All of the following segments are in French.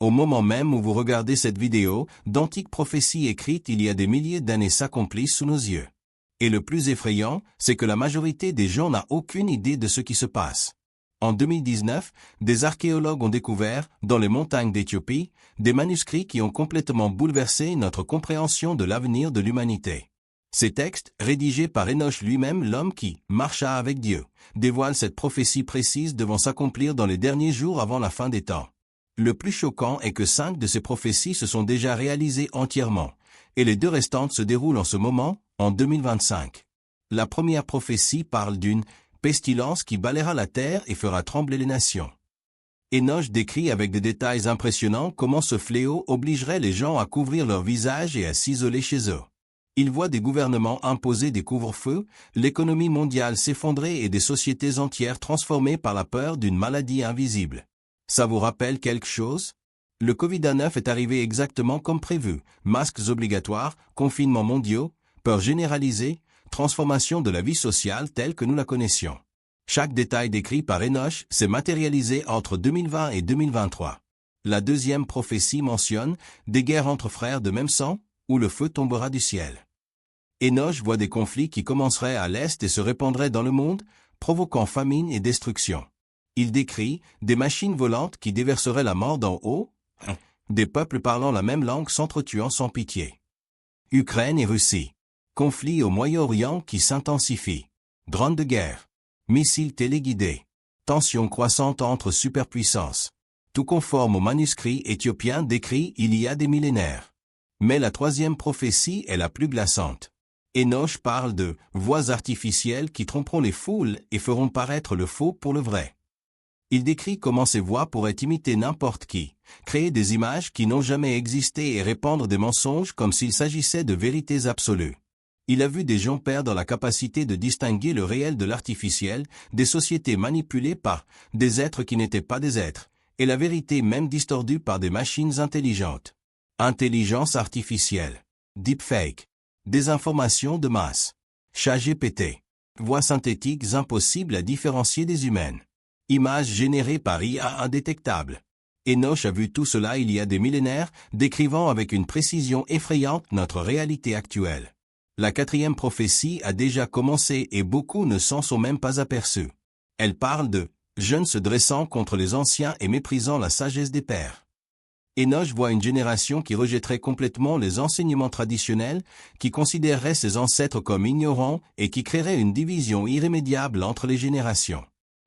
Au moment même où vous regardez cette vidéo, d'antiques prophéties écrites il y a des milliers d'années s'accomplissent sous nos yeux. Et le plus effrayant, c'est que la majorité des gens n'a aucune idée de ce qui se passe. En 2019, des archéologues ont découvert, dans les montagnes d'Éthiopie, des manuscrits qui ont complètement bouleversé notre compréhension de l'avenir de l'humanité. Ces textes, rédigés par Enoch lui-même, l'homme qui marcha avec Dieu, dévoilent cette prophétie précise devant s'accomplir dans les derniers jours avant la fin des temps. Le plus choquant est que 5 de ces prophéties se sont déjà réalisées entièrement, et les 2 restantes se déroulent en ce moment, en 2025. La première prophétie parle d'une pestilence qui balayera la terre et fera trembler les nations. Enoch décrit avec des détails impressionnants comment ce fléau obligerait les gens à couvrir leur visage et à s'isoler chez eux. Il voit des gouvernements imposer des couvre-feux, l'économie mondiale s'effondrer et des sociétés entières transformées par la peur d'une maladie invisible. Ça vous rappelle quelque chose? Le Covid-19 est arrivé exactement comme prévu, masques obligatoires, confinements mondiaux, peur généralisée, transformation de la vie sociale telle que nous la connaissions. Chaque détail décrit par Enoch s'est matérialisé entre 2020 et 2023. La deuxième prophétie mentionne des guerres entre frères de même sang, où le feu tombera du ciel. Enoch voit des conflits qui commenceraient à l'est et se répandraient dans le monde, provoquant famine et destruction. Il décrit des machines volantes qui déverseraient la mort d'en haut, des peuples parlant la même langue s'entretuant sans pitié. Ukraine et Russie. Conflit au Moyen-Orient qui s'intensifie. Drones de guerre. Missiles téléguidés. Tensions croissantes entre superpuissances. Tout conforme au manuscrit éthiopien décrit il y a des millénaires. Mais la troisième prophétie est la plus glaçante. Enoch parle de voix artificielles qui tromperont les foules et feront paraître le faux pour le vrai. Il décrit comment ces voix pourraient imiter n'importe qui, créer des images qui n'ont jamais existé et répandre des mensonges comme s'il s'agissait de vérités absolues. Il a vu des gens perdre la capacité de distinguer le réel de l'artificiel, des sociétés manipulées par des êtres qui n'étaient pas des êtres, et la vérité même distordue par des machines intelligentes. Intelligence artificielle. Deepfake. Désinformation de masse. ChatGPT. Voix synthétiques impossibles à différencier des humaines. Images générées par IA indétectables. Enoch a vu tout cela il y a des millénaires, décrivant avec une précision effrayante notre réalité actuelle. La quatrième prophétie a déjà commencé et beaucoup ne s'en sont même pas aperçus. Elle parle de jeunes se dressant contre les anciens et méprisant la sagesse des pères. Enoch voit une génération qui rejetterait complètement les enseignements traditionnels, qui considérerait ses ancêtres comme ignorants et qui créerait une division irrémédiable entre les générations.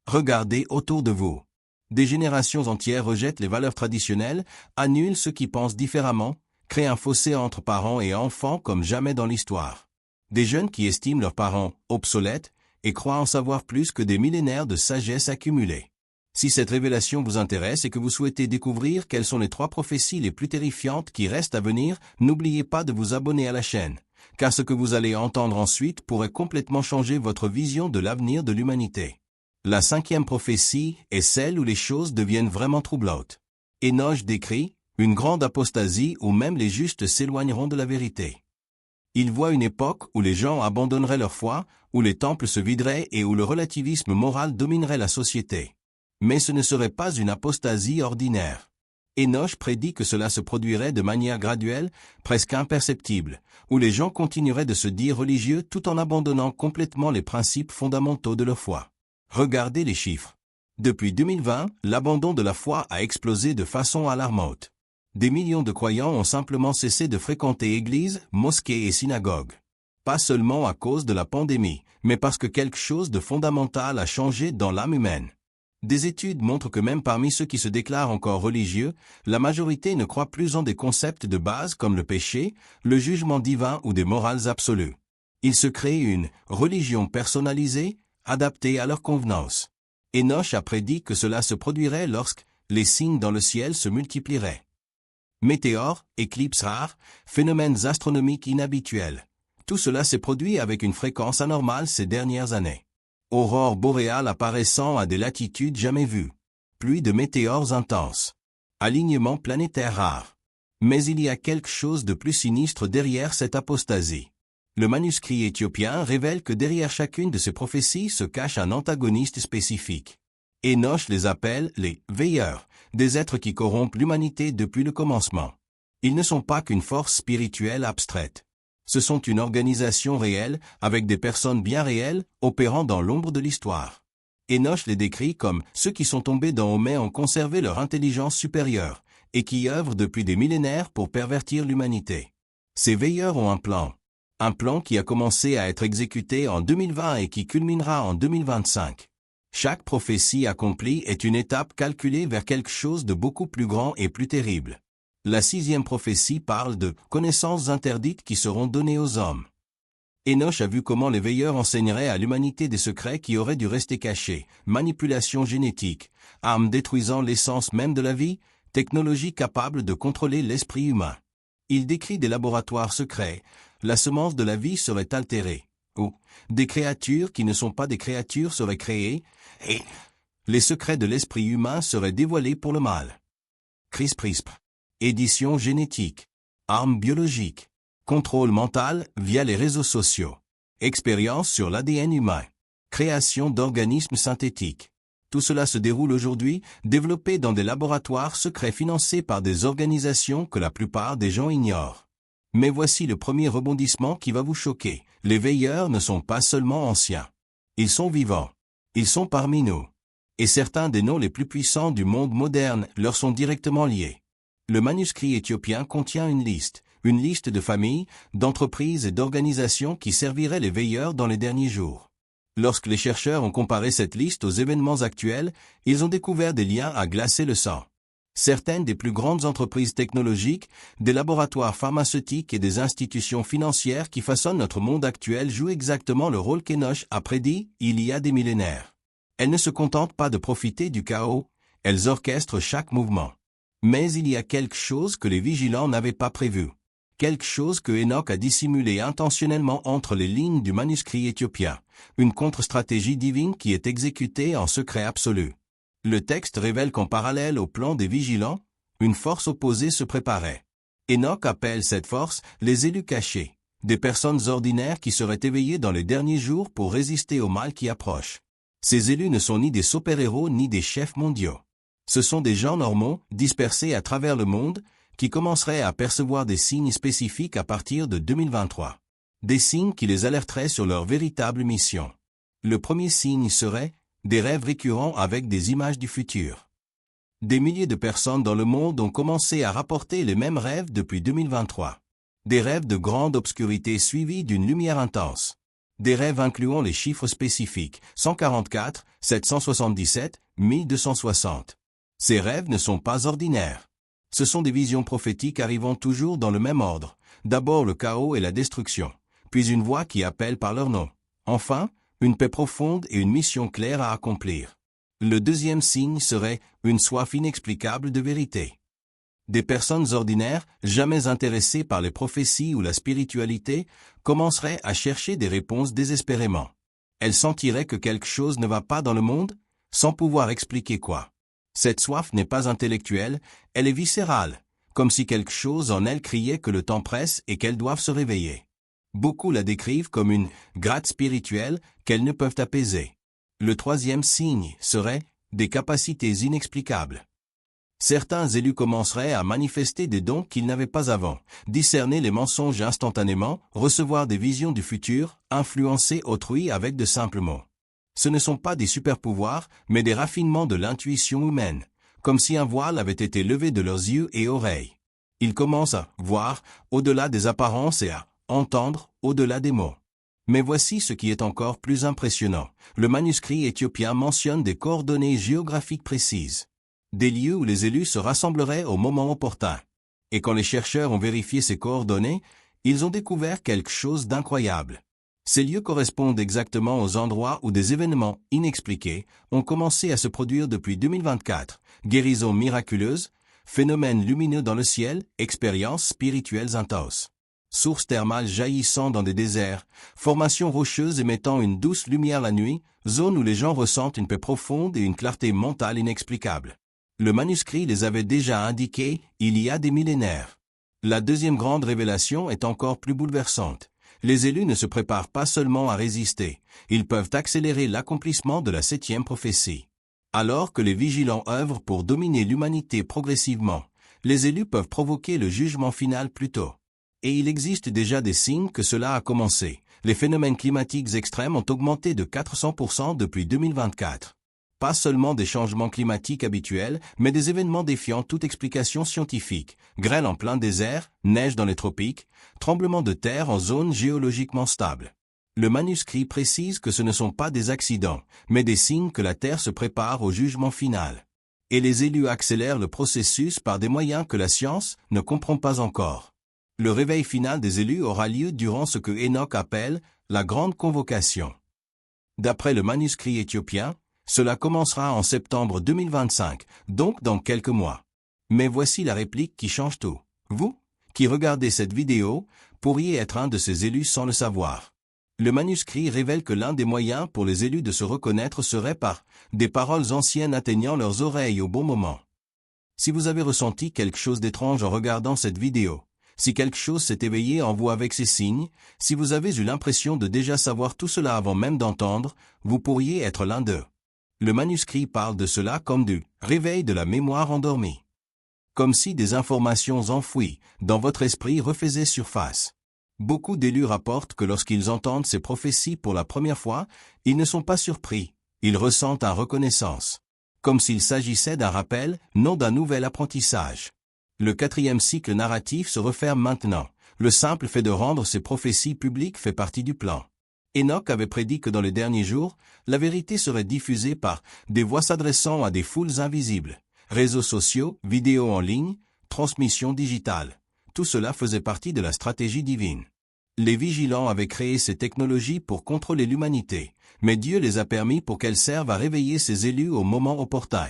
Regardez autour de vous. Des générations entières rejettent les valeurs traditionnelles, annulent ceux qui pensent différemment, créent un fossé entre parents et enfants comme jamais dans l'histoire. Des jeunes qui estiment leurs parents obsolètes et croient en savoir plus que des millénaires de sagesse accumulée. Si cette révélation vous intéresse et que vous souhaitez découvrir quelles sont les 3 prophéties les plus terrifiantes qui restent à venir, n'oubliez pas de vous abonner à la chaîne, car ce que vous allez entendre ensuite pourrait complètement changer votre vision de l'avenir de l'humanité. La 5e prophétie est celle où les choses deviennent vraiment troublantes. Enoch décrit une grande apostasie où même les justes s'éloigneront de la vérité. Il voit une époque où les gens abandonneraient leur foi, où les temples se videraient et où le relativisme moral dominerait la société. Mais ce ne serait pas une apostasie ordinaire. Enoch prédit que cela se produirait de manière graduelle, presque imperceptible, où les gens continueraient de se dire religieux tout en abandonnant complètement les principes fondamentaux de leur foi. Regardez les chiffres. Depuis 2020, l'abandon de la foi a explosé de façon alarmante. Des millions de croyants ont simplement cessé de fréquenter églises, mosquées et synagogues. Pas seulement à cause de la pandémie, mais parce que quelque chose de fondamental a changé dans l'âme humaine. Des études montrent que même parmi ceux qui se déclarent encore religieux, la majorité ne croit plus en des concepts de base comme le péché, le jugement divin ou des morales absolues. Il se crée une religion personnalisée, adaptée à leur convenance. Enoch a prédit que cela se produirait lorsque les signes dans le ciel se multiplieraient. Météores, éclipses rares, phénomènes astronomiques inhabituels. Tout cela s'est produit avec une fréquence anormale ces dernières années. Aurores boréales apparaissant à des latitudes jamais vues. Pluie de météores intenses. Alignements planétaires rares. Mais il y a quelque chose de plus sinistre derrière cette apostasie. Le manuscrit éthiopien révèle que derrière chacune de ces prophéties se cache un antagoniste spécifique. Enoch les appelle les « veilleurs », des êtres qui corrompent l'humanité depuis le commencement. Ils ne sont pas qu'une force spirituelle abstraite. Ce sont une organisation réelle, avec des personnes bien réelles, opérant dans l'ombre de l'histoire. Enoch les décrit comme ceux qui sont tombés d'en haut mais ont conservé leur intelligence supérieure, et qui œuvrent depuis des millénaires pour pervertir l'humanité. Ces veilleurs ont un plan. Un plan qui a commencé à être exécuté en 2020 et qui culminera en 2025. Chaque prophétie accomplie est une étape calculée vers quelque chose de beaucoup plus grand et plus terrible. La 6e prophétie parle de connaissances interdites qui seront données aux hommes. Enoch a vu comment les veilleurs enseigneraient à l'humanité des secrets qui auraient dû rester cachés, manipulation génétique, armes détruisant l'essence même de la vie, technologie capable de contrôler l'esprit humain. Il décrit des laboratoires secrets, la semence de la vie serait altérée, ou des créatures qui ne sont pas des créatures seraient créées, et les secrets de l'esprit humain seraient dévoilés pour le mal. CRISPR, édition génétique, armes biologiques, contrôle mental via les réseaux sociaux, expérience sur l'ADN humain, création d'organismes synthétiques. Tout cela se déroule aujourd'hui, développé dans des laboratoires secrets financés par des organisations que la plupart des gens ignorent. Mais voici le premier rebondissement qui va vous choquer. Les veilleurs ne sont pas seulement anciens. Ils sont vivants. Ils sont parmi nous. Et certains des noms les plus puissants du monde moderne leur sont directement liés. Le manuscrit éthiopien contient une liste de familles, d'entreprises et d'organisations qui serviraient les veilleurs dans les derniers jours. Lorsque les chercheurs ont comparé cette liste aux événements actuels, ils ont découvert des liens à glacer le sang. Certaines des plus grandes entreprises technologiques, des laboratoires pharmaceutiques et des institutions financières qui façonnent notre monde actuel jouent exactement le rôle qu'Enoch a prédit il y a des millénaires. Elles ne se contentent pas de profiter du chaos, elles orchestrent chaque mouvement. Mais il y a quelque chose que les vigilants n'avaient pas prévu. Quelque chose que Enoch a dissimulé intentionnellement entre les lignes du manuscrit éthiopien, une contre-stratégie divine qui est exécutée en secret absolu. Le texte révèle qu'en parallèle au plan des vigilants, une force opposée se préparait. Enoch appelle cette force les élus cachés, des personnes ordinaires qui seraient éveillées dans les derniers jours pour résister au mal qui approche. Ces élus ne sont ni des super-héros ni des chefs mondiaux. Ce sont des gens normaux, dispersés à travers le monde, qui commenceraient à percevoir des signes spécifiques à partir de 2023. Des signes qui les alerteraient sur leur véritable mission. Le premier signe serait des rêves récurrents avec des images du futur. Des milliers de personnes dans le monde ont commencé à rapporter les mêmes rêves depuis 2023. Des rêves de grande obscurité suivis d'une lumière intense. Des rêves incluant les chiffres spécifiques 144, 777, 1260. Ces rêves ne sont pas ordinaires. Ce sont des visions prophétiques arrivant toujours dans le même ordre. D'abord le chaos et la destruction, puis une voix qui appelle par leur nom. Enfin, une paix profonde et une mission claire à accomplir. Le deuxième signe serait une soif inexplicable de vérité. Des personnes ordinaires, jamais intéressées par les prophéties ou la spiritualité, commenceraient à chercher des réponses désespérément. Elles sentiraient que quelque chose ne va pas dans le monde, sans pouvoir expliquer quoi. Cette soif n'est pas intellectuelle, elle est viscérale, comme si quelque chose en elles criait que le temps presse et qu'elles doivent se réveiller. Beaucoup la décrivent comme une gratte spirituelle qu'elles ne peuvent apaiser. Le troisième signe serait des capacités inexplicables. Certains élus commenceraient à manifester des dons qu'ils n'avaient pas avant, discerner les mensonges instantanément, recevoir des visions du futur, influencer autrui avec de simples mots. Ce ne sont pas des super-pouvoirs, mais des raffinements de l'intuition humaine, comme si un voile avait été levé de leurs yeux et oreilles. Ils commencent à voir au-delà des apparences et à entendre au-delà des mots. Mais voici ce qui est encore plus impressionnant. Le manuscrit éthiopien mentionne des coordonnées géographiques précises. Des lieux où les élus se rassembleraient au moment opportun. Et quand les chercheurs ont vérifié ces coordonnées, ils ont découvert quelque chose d'incroyable. Ces lieux correspondent exactement aux endroits où des événements inexpliqués ont commencé à se produire depuis 2024. Guérisons miraculeuses, phénomènes lumineux dans le ciel, expériences spirituelles intenses. Sources thermales jaillissant dans des déserts, formations rocheuses émettant une douce lumière la nuit, zones où les gens ressentent une paix profonde et une clarté mentale inexplicable. Le manuscrit les avait déjà indiqués il y a des millénaires. La deuxième grande révélation est encore plus bouleversante. Les élus ne se préparent pas seulement à résister, ils peuvent accélérer l'accomplissement de la 7e prophétie. Alors que les vigilants œuvrent pour dominer l'humanité progressivement, les élus peuvent provoquer le jugement final plus tôt. Et il existe déjà des signes que cela a commencé. Les phénomènes climatiques extrêmes ont augmenté de 400% depuis 2024. Pas seulement des changements climatiques habituels, mais des événements défiant toute explication scientifique. Grêle en plein désert, neige dans les tropiques, tremblements de terre en zone géologiquement stable. Le manuscrit précise que ce ne sont pas des accidents, mais des signes que la Terre se prépare au jugement final. Et les élus accélèrent le processus par des moyens que la science ne comprend pas encore. Le réveil final des élus aura lieu durant ce que Enoch appelle la grande convocation. D'après le manuscrit éthiopien, cela commencera en septembre 2025, donc dans quelques mois. Mais voici la réplique qui change tout. Vous, qui regardez cette vidéo, pourriez être un de ces élus sans le savoir. Le manuscrit révèle que l'un des moyens pour les élus de se reconnaître serait par des paroles anciennes atteignant leurs oreilles au bon moment. Si vous avez ressenti quelque chose d'étrange en regardant cette vidéo, si quelque chose s'est éveillé en vous avec ces signes, si vous avez eu l'impression de déjà savoir tout cela avant même d'entendre, vous pourriez être l'un d'eux. Le manuscrit parle de cela comme du réveil de la mémoire endormie. Comme si des informations enfouies dans votre esprit refaisaient surface. Beaucoup d'élus rapportent que lorsqu'ils entendent ces prophéties pour la première fois, ils ne sont pas surpris, ils ressentent une reconnaissance. Comme s'il s'agissait d'un rappel, non d'un nouvel apprentissage. Le 4e cycle narratif se referme maintenant. Le simple fait de rendre ces prophéties publiques fait partie du plan. Enoch avait prédit que dans les derniers jours, la vérité serait diffusée par des voix s'adressant à des foules invisibles. Réseaux sociaux, vidéos en ligne, transmission digitale. Tout cela faisait partie de la stratégie divine. Les vigilants avaient créé ces technologies pour contrôler l'humanité, mais Dieu les a permis pour qu'elles servent à réveiller ses élus au moment opportun.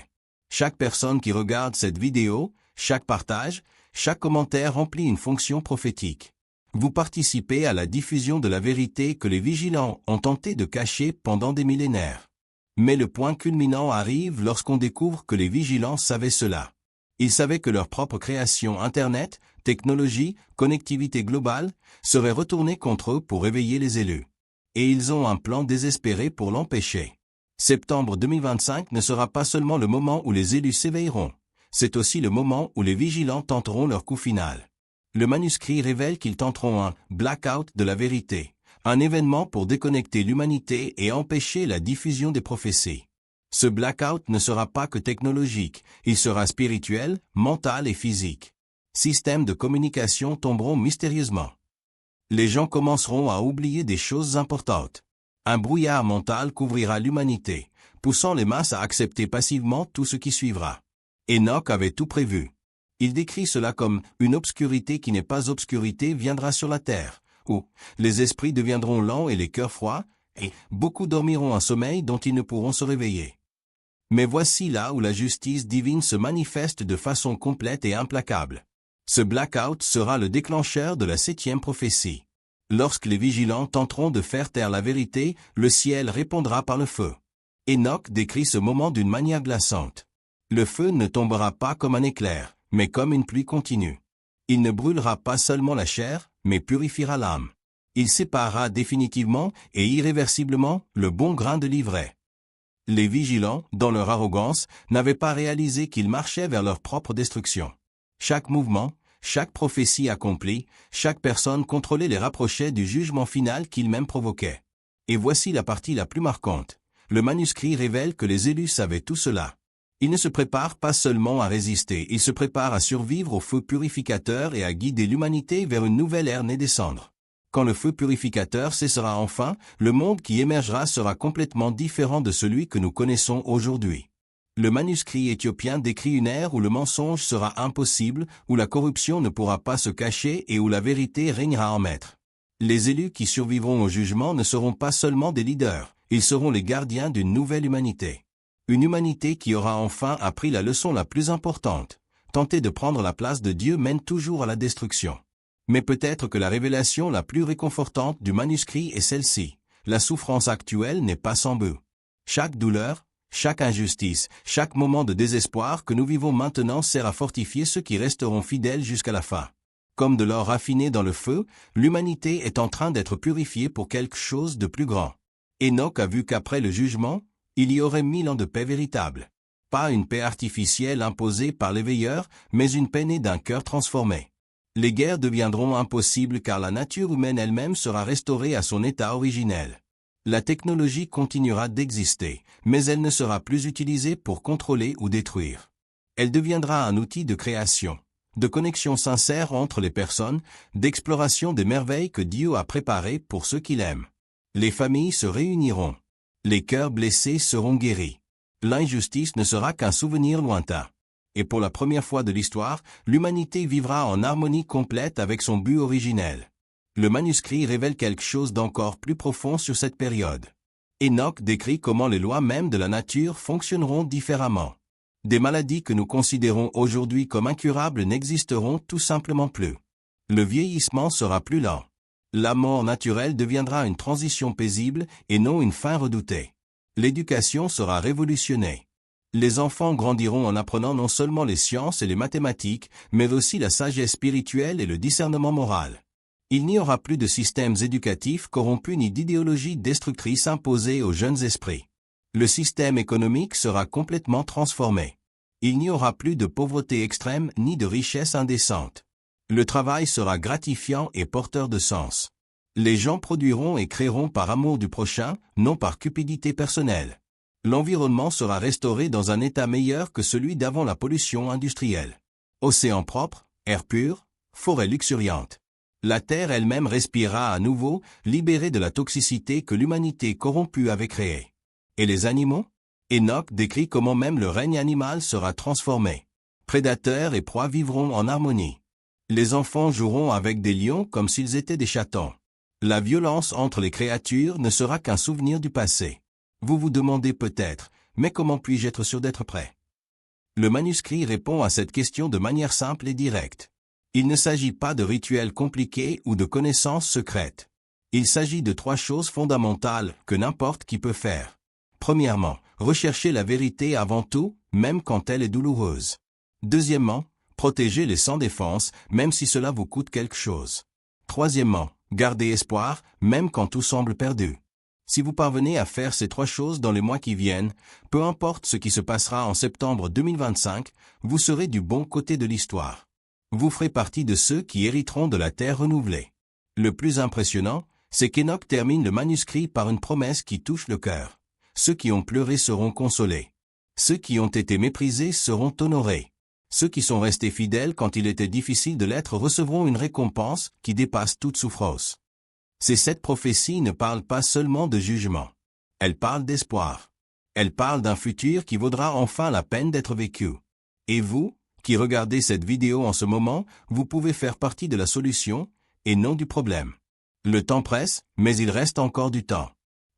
Chaque personne qui regarde cette vidéo, chaque partage, chaque commentaire remplit une fonction prophétique. Vous participez à la diffusion de la vérité que les vigilants ont tenté de cacher pendant des millénaires. Mais le point culminant arrive lorsqu'on découvre que les vigilants savaient cela. Ils savaient que leur propre création Internet, technologie, connectivité globale, serait retournée contre eux pour réveiller les élus. Et ils ont un plan désespéré pour l'empêcher. Septembre 2025 ne sera pas seulement le moment où les élus s'éveilleront, c'est aussi le moment où les vigilants tenteront leur coup final. Le manuscrit révèle qu'ils tenteront un « blackout de la vérité », un événement pour déconnecter l'humanité et empêcher la diffusion des prophéties. Ce blackout ne sera pas que technologique, il sera spirituel, mental et physique. Systèmes de communication tomberont mystérieusement. Les gens commenceront à oublier des choses importantes. Un brouillard mental couvrira l'humanité, poussant les masses à accepter passivement tout ce qui suivra. Enoch avait tout prévu. Il décrit cela comme « une obscurité qui n'est pas obscurité viendra sur la terre », où « les esprits deviendront lents et les cœurs froids, et beaucoup dormiront un sommeil dont ils ne pourront se réveiller. » Mais voici là où la justice divine se manifeste de façon complète et implacable. Ce blackout sera le déclencheur de la 7e prophétie. Lorsque les vigilants tenteront de faire taire la vérité, le ciel répondra par le feu. Enoch décrit ce moment d'une manière glaçante. Le feu ne tombera pas comme un éclair, mais comme une pluie continue. Il ne brûlera pas seulement la chair, mais purifiera l'âme. Il séparera définitivement et irréversiblement le bon grain de l'ivraie. Les vigilants, dans leur arrogance, n'avaient pas réalisé qu'ils marchaient vers leur propre destruction. Chaque mouvement, chaque prophétie accomplie, chaque personne contrôlée les rapprochait du jugement final qu'ils-mêmes provoquaient. Et voici la partie la plus marquante. Le manuscrit révèle que les élus savaient tout cela. Ils ne se préparent pas seulement à résister, ils se préparent à survivre au feu purificateur et à guider l'humanité vers une nouvelle ère née des cendres. Quand le feu purificateur cessera enfin, le monde qui émergera sera complètement différent de celui que nous connaissons aujourd'hui. Le manuscrit éthiopien décrit une ère où le mensonge sera impossible, où la corruption ne pourra pas se cacher et où la vérité régnera en maître. Les élus qui survivront au jugement ne seront pas seulement des leaders, ils seront les gardiens d'une nouvelle humanité. Une humanité qui aura enfin appris la leçon la plus importante. Tenter de prendre la place de Dieu mène toujours à la destruction. Mais peut-être que la révélation la plus réconfortante du manuscrit est celle-ci. La souffrance actuelle n'est pas sans but. Chaque douleur, chaque injustice, chaque moment de désespoir que nous vivons maintenant sert à fortifier ceux qui resteront fidèles jusqu'à la fin. Comme de l'or raffiné dans le feu, l'humanité est en train d'être purifiée pour quelque chose de plus grand. Enoch a vu qu'après le jugement, il y aurait 1000 ans de paix véritable. pas une paix artificielle imposée par les veilleurs, mais une paix née d'un cœur transformé. Les guerres deviendront impossibles car la nature humaine elle-même sera restaurée à son état originel. La technologie continuera d'exister, mais elle ne sera plus utilisée pour contrôler ou détruire. Elle deviendra un outil de création, de connexion sincère entre les personnes, d'exploration des merveilles que Dieu a préparées pour ceux qui l'aiment. Les familles se réuniront. Les cœurs blessés seront guéris. L'injustice ne sera qu'un souvenir lointain. Et pour la première fois de l'histoire, l'humanité vivra en harmonie complète avec son but originel. Le manuscrit révèle quelque chose d'encore plus profond sur cette période. Enoch décrit comment les lois mêmes de la nature fonctionneront différemment. Des maladies que nous considérons aujourd'hui comme incurables n'existeront tout simplement plus. Le vieillissement sera plus lent. La mort naturelle deviendra une transition paisible et non une fin redoutée. L'éducation sera révolutionnée. Les enfants grandiront en apprenant non seulement les sciences et les mathématiques, mais aussi la sagesse spirituelle et le discernement moral. Il n'y aura plus de systèmes éducatifs corrompus ni d'idéologies destructrices imposées aux jeunes esprits. Le système économique sera complètement transformé. Il n'y aura plus de pauvreté extrême ni de richesse indécente. Le travail sera gratifiant et porteur de sens. Les gens produiront et créeront par amour du prochain, non par cupidité personnelle. L'environnement sera restauré dans un état meilleur que celui d'avant la pollution industrielle. Océan propre, air pur, forêt luxuriante. La terre elle-même respirera à nouveau, libérée de la toxicité que l'humanité corrompue avait créée. Et les animaux? Enoch décrit comment même le règne animal sera transformé. Prédateurs et proies vivront en harmonie. Les enfants joueront avec des lions comme s'ils étaient des chatons. La violence entre les créatures ne sera qu'un souvenir du passé. Vous vous demandez peut-être, mais comment puis-je être sûr d'être prêt? Le manuscrit répond à cette question de manière simple et directe. Il ne s'agit pas de rituels compliqués ou de connaissances secrètes. Il s'agit de 3 choses fondamentales que n'importe qui peut faire. Premièrement, rechercher la vérité avant tout, même quand elle est douloureuse. Deuxièmement, protéger les sans défense, même si cela vous coûte quelque chose. Troisièmement, garder espoir, même quand tout semble perdu. Si vous parvenez à faire ces 3 choses dans les mois qui viennent, peu importe ce qui se passera en septembre 2025, vous serez du bon côté de l'histoire. Vous ferez partie de ceux qui hériteront de la terre renouvelée. Le plus impressionnant, c'est qu'Enoch termine le manuscrit par une promesse qui touche le cœur. Ceux qui ont pleuré seront consolés. Ceux qui ont été méprisés seront honorés. Ceux qui sont restés fidèles quand il était difficile de l'être recevront une récompense qui dépasse toute souffrance. Ces 7 prophéties ne parlent pas seulement de jugement. Elles parlent d'espoir. Elles parlent d'un futur qui vaudra enfin la peine d'être vécu. Et vous, qui regardez cette vidéo en ce moment, vous pouvez faire partie de la solution, et non du problème. Le temps presse, mais il reste encore du temps.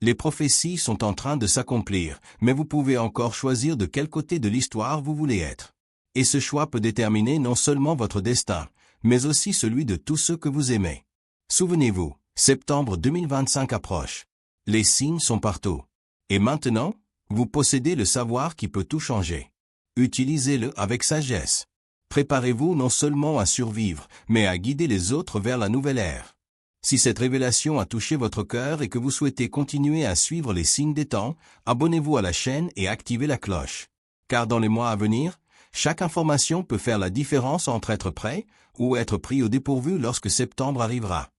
Les prophéties sont en train de s'accomplir, mais vous pouvez encore choisir de quel côté de l'histoire vous voulez être. Et ce choix peut déterminer non seulement votre destin, mais aussi celui de tous ceux que vous aimez. Souvenez-vous, septembre 2025 approche. Les signes sont partout. Et maintenant, vous possédez le savoir qui peut tout changer. Utilisez-le avec sagesse. Préparez-vous non seulement à survivre, mais à guider les autres vers la nouvelle ère. Si cette révélation a touché votre cœur et que vous souhaitez continuer à suivre les signes des temps, abonnez-vous à la chaîne et activez la cloche. Car dans les mois à venir, chaque information peut faire la différence entre être prêt ou être pris au dépourvu lorsque septembre arrivera.